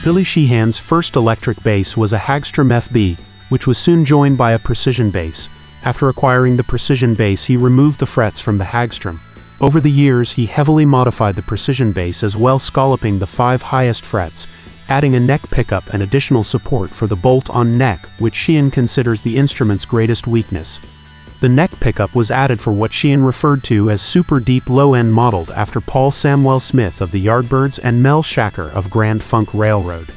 Billy Sheehan's first electric bass was a Hagstrom FB, which was soon joined by a precision bass. After acquiring the precision bass, he removed the frets from the Hagstrom. Over the years, he heavily modified the precision bass as well, scalloping the 5 highest frets, adding a neck pickup and additional support for the bolt-on neck, which Sheehan considers the instrument's greatest weakness. The neck pickup was added for what Sheehan referred to as super deep low-end, modeled after Paul Samuel Smith of the Yardbirds and Mel Shacker of Grand Funk Railroad.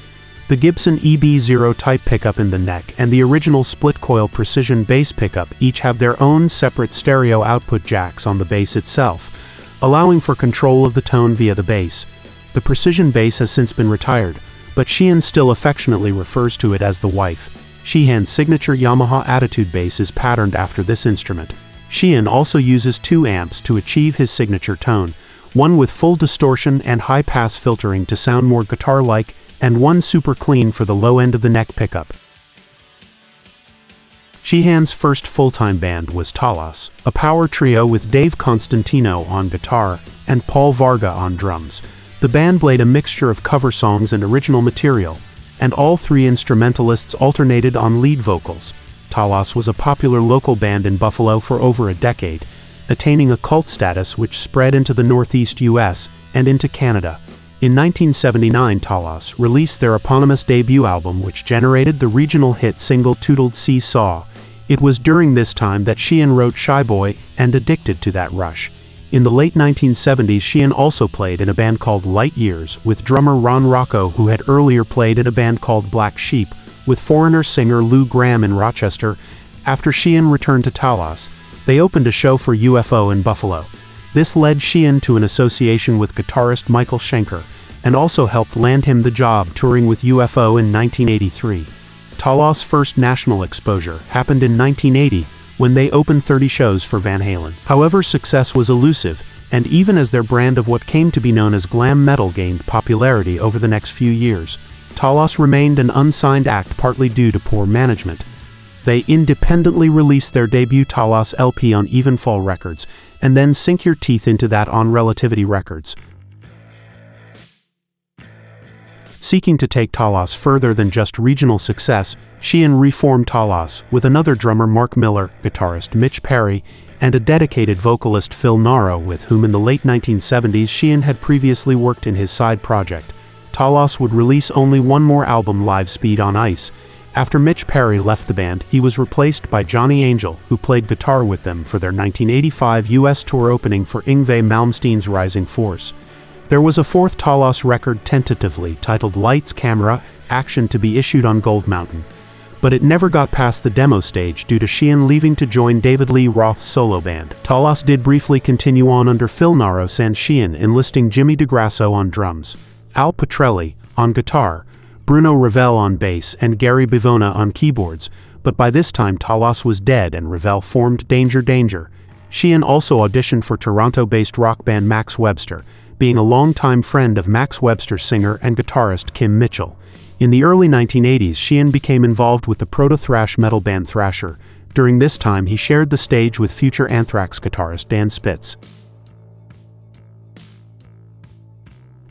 The Gibson EB0 type pickup in the neck and the original split-coil precision bass pickup each have their own separate stereo output jacks on the bass itself, allowing for control of the tone via the bass. The precision bass has since been retired, but Sheehan still affectionately refers to it as the wife. Sheehan's signature Yamaha Attitude bass is patterned after this instrument. Sheehan also uses 2 amps to achieve his signature tone, one with full distortion and high-pass filtering to sound more guitar-like, and one super clean for the low end of the neck pickup. Sheehan's first full-time band was Talas, a power trio with Dave Constantino on guitar and Paul Varga on drums. The band played a mixture of cover songs and original material, and all 3 instrumentalists alternated on lead vocals. Talas was a popular local band in Buffalo for over a decade, attaining a cult status which spread into the Northeast US and into Canada. In 1979, Talas released their eponymous debut album, which generated the regional hit single Tutled Seesaw. It was during this time that Sheehan wrote Shy Boy and Addicted to That Rush. In the late 1970s, Sheehan also played in a band called Light Years with drummer Ron Rocco, who had earlier played in a band called Black Sheep with foreigner singer Lou Gramm in Rochester. After Sheehan returned to Talas, they opened a show for UFO in Buffalo. This led Sheehan to an association with guitarist Michael Schenker, and also helped land him the job touring with UFO in 1983. Talas' first national exposure happened in 1980, when they opened 30 shows for Van Halen. However, success was elusive, and even as their brand of what came to be known as glam metal gained popularity over the next few years, Talas remained an unsigned act, partly due to poor management. They independently released their debut Talas LP on Evenfall Records, and then sink your teeth into that on Relativity Records. Seeking to take Talas further than just regional success, Sheehan reformed Talas with another drummer, Mark Miller, guitarist Mitch Perry, and a dedicated vocalist, Phil Naro, with whom in the late 1970s Sheehan had previously worked in his side project. Talas would release only one more album, Live Speed on Ice. After Mitch Perry left the band, he was replaced by Johnny Angel, who played guitar with them for their 1985 US tour opening for Yngwie Malmsteen's Rising Force. There was a 4th Talas record tentatively titled Lights, Camera, Action to be issued on Gold Mountain, but it never got past the demo stage due to Sheehan leaving to join David Lee Roth's solo band. Talas did briefly continue on under Phil Naro and Sheehan, enlisting Jimmy DeGrasso on drums, Al Petrelli on guitar, Bruno Ravel on bass, and Gary Bivona on keyboards, but by this time Talas was dead and Ravel formed Danger Danger. Sheehan also auditioned for Toronto-based rock band Max Webster, being a longtime friend of Max Webster's singer and guitarist Kim Mitchell. In the early 1980s, Sheehan became involved with the proto-thrash metal band Thrasher. During this time, he shared the stage with future Anthrax guitarist Dan Spitz.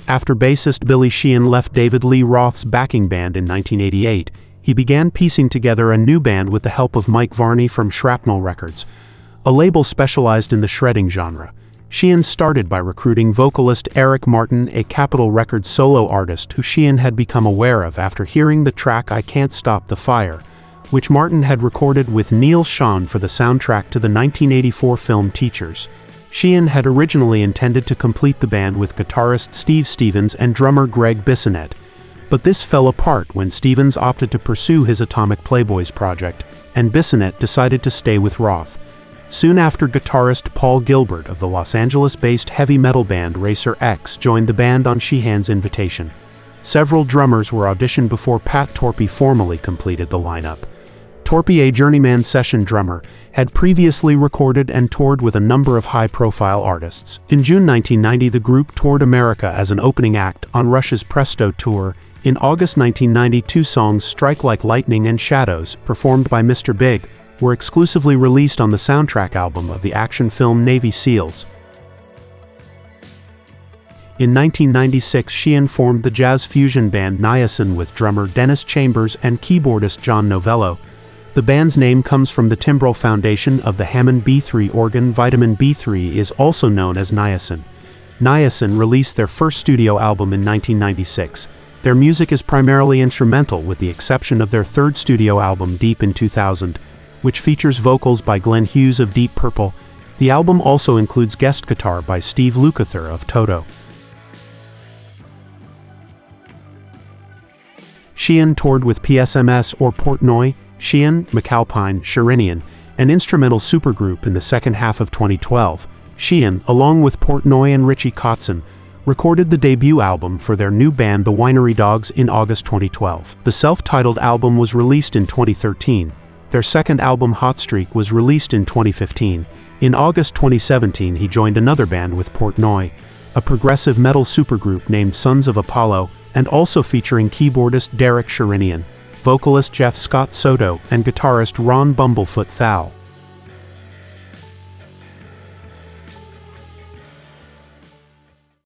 After bassist Billy Sheehan left David Lee Roth's backing band in 1988, he began piecing together a new band with the help of Mike Varney from Shrapnel Records, a label specialized in the shredding genre. Sheehan started by recruiting vocalist Eric Martin, a Capitol Records solo artist who Sheehan had become aware of after hearing the track I Can't Stop the Fire, which Martin had recorded with Neil Schon for the soundtrack to the 1984 film Teachers. Sheehan had originally intended to complete the band with guitarist Steve Stevens and drummer Greg Bissonette, but this fell apart when Stevens opted to pursue his Atomic Playboys project, and Bissonette decided to stay with Roth. Soon after, guitarist Paul Gilbert of the Los Angeles-based heavy metal band Racer X joined the band on Sheehan's invitation. Several drummers were auditioned before Pat Torpey formally completed the lineup. Torpey, a journeyman session drummer, had previously recorded and toured with a number of high-profile artists. In June 1990, the group toured America as an opening act on Rush's Presto tour. In August 1990, 2 songs, Strike Like Lightning and Shadows, performed by Mr. Big, were exclusively released on the soundtrack album of the action film Navy SEALs. In 1996, Sheehan formed the jazz fusion band Niacin with drummer Dennis Chambers and keyboardist John Novello. The band's name comes from the timbral foundation of the Hammond B3 organ. Vitamin B3 is also known as niacin. Niacin released their first studio album in 1996. Their music is primarily instrumental with the exception of their third studio album Deep in 2000, which features vocals by Glenn Hughes of Deep Purple. The album also includes guest guitar by Steve Lukather of Toto. Sheehan toured with PSMS or Portnoy, Sheehan, McAlpine, Sherinian, an instrumental supergroup in the second half of 2012. Sheehan, along with Portnoy and Richie Kotzen, recorded the debut album for their new band The Winery Dogs in August 2012. The self-titled album was released in 2013. Their second album Hot Streak was released in 2015. In August 2017 he joined another band with Portnoy, a progressive metal supergroup named Sons of Apollo, and also featuring keyboardist Derek Sherinian, vocalist Jeff Scott Soto, and guitarist Ron Bumblefoot Thal.